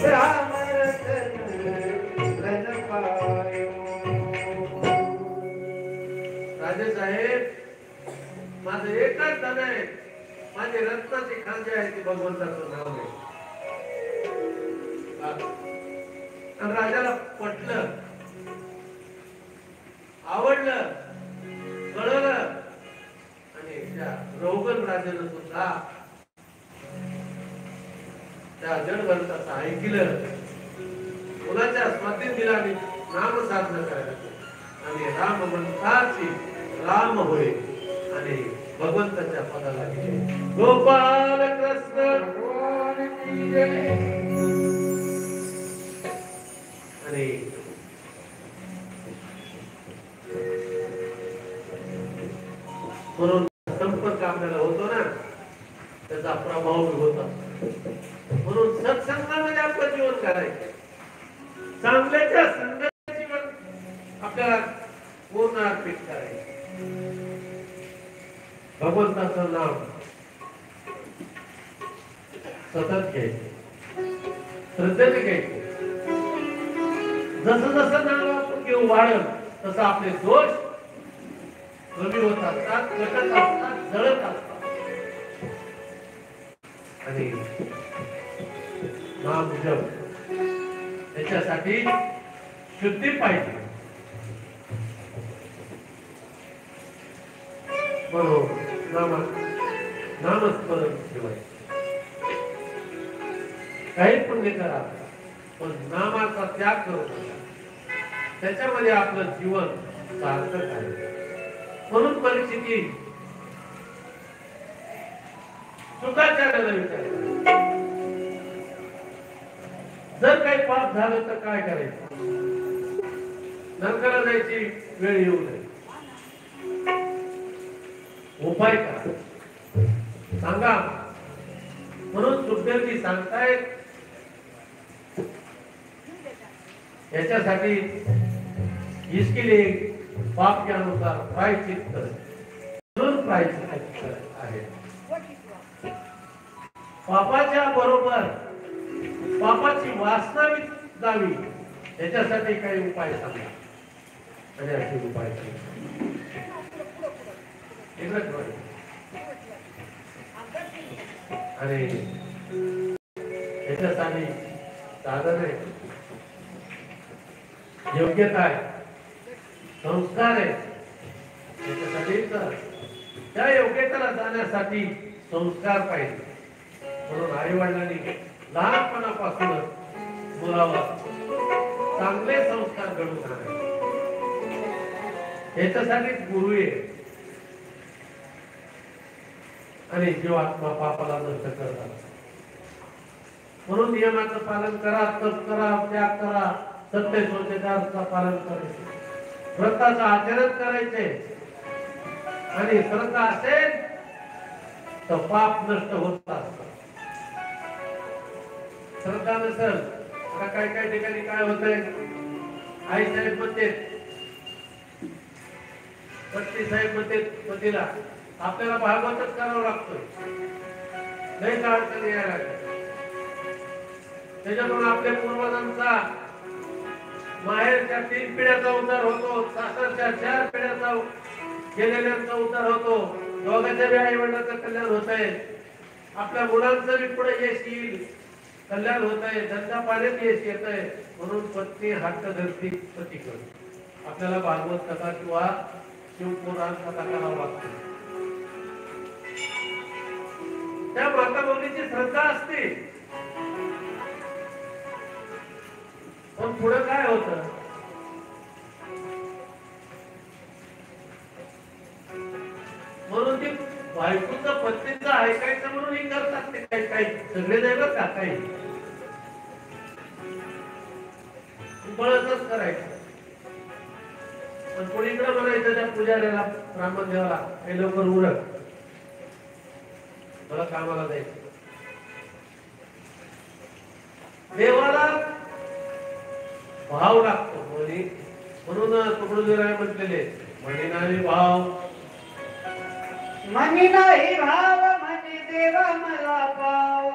राम रतन पायो। राजे साहेब, माझं एकच धन आहे, माझी रत्नाची खांजे आहे ती भगवंताचं नाव आहे. आणि राजाला पटलं, आवडलं, कळलं. आणि त्या रोगन राजानं सुद्धा त्या जडग्रंथाचं ऐकलं, मुलाच्या स्वाधीन दिला आणि नाम साधना करायला आणि राम म्हणताची राम होय आणि भगवंताच्या पदाला गेले. गोपाल कृष्ण भगवान की जय. आणि म्हणून संपर्क आपल्याला होतो ना, त्याचा प्रभाव होता. म्हणून सत्संगामध्ये आपलं जीवन करायचं, चांगल्याच्या संघाचे जीवन आपल्याला पूर्ण अर्पित करायचं. भगवंताचं नाम सतत घ्यायचं, श्रद्धेने घ्यायचं. जसं जसं नाम आपण घेऊ वाढत तसं आपले दोष कमी होत असतात, घटत असतात, जळत असतात. आणि नाम जप त्याच्यासाठी शुद्धी पाहिजे. म्हणून नामस्मरण ठेवायचं. काही पुण्य करा पण नामाचा त्याग करू नका, त्याच्यामध्ये आपलं जीवन सार्थक आहे. म्हणून परिस्थिती शुकाचार्याला विचारलं, जर काही पाप झालं तर काय करायचं? नरकाला जायची वेळ येऊ नये, उपाय करा, सांगा. म्हणून सुखदेवजी सांगतायत, याच्यासाठी इसके लिए पाप के अनुसार प्रायश्चित करें. म्हणून प्रायश्चित आहे. पापाच्या बरोबर पापाची वासना जावी याच्यासाठी काही उपाय सांगा. आणि असे उपाय आणि याच्यासाठी साधन आहे, योग्यता आहे, संस्कार आहे. त्याच्यासाठी त्या योग्यतेला जाण्यासाठी संस्कार पाहिजे. म्हणून आई वडिलांनी लहानपणापासूनच मुलावर चांगले संस्कार घडवून आणायचे. याच्यासाठी गुरु आहे. आणि जीवात्मा पापाला नष्ट करतात. म्हणून नियमाचं पालन करा, तप करा, त्याग करा, सत्य स्वच्छताचं पालन करायचे, व्रताचं आचरण करायचे. आणि श्रद्धा असेल तर पाप नष्ट होत असतात. श्रद्धा नसेल आता काही ठिकाणी काय होतंय, आई साहेब म्हणते, पत्नी साहेब म्हणते पतीला, आपल्याला भागवतच करावं लागतोय, लय अडचणी यायला लागल्या. त्याच्यामुळे आपल्या पूर्वजांचा माहेरच्या 3 पिढ्याचा उद्धार होतो, सासरच्या 4 पिढ्याचा गेलेल्यांचा उद्धार होतो. दोघांच्या बी आई वडिलांचं कल्याण होत आहे. आपल्या मुलांचं बी पुढे यश येईल, कल्याण होत आहे, धंदा पाण्यात यश येत आहे. म्हणून पत्नी हक्क धरती पती करते. आपल्याला भागवत कथा किंवा शिवपुराण कथा करावं लागते. त्या माता भगिनीची श्रद्धा असते. पण पुढे काय होतं, म्हणून ती बायकोचं पत्नीचं ऐकायचं म्हणून हे करतात. ते काही काही सगळे नाही बरं का, काही बळच करायचं. पण कोणीकडे म्हणायचं त्या पुजाऱ्याला, ब्राह्मण देवाला, काही लवकर उरक, मला कामाला जायचं. देवाला भाव लागतो. म्हणून तुकडोजीराय म्हटलेले, म्हणे नाही भाव, मनी नाही भाव, मनी देवा मला पाव.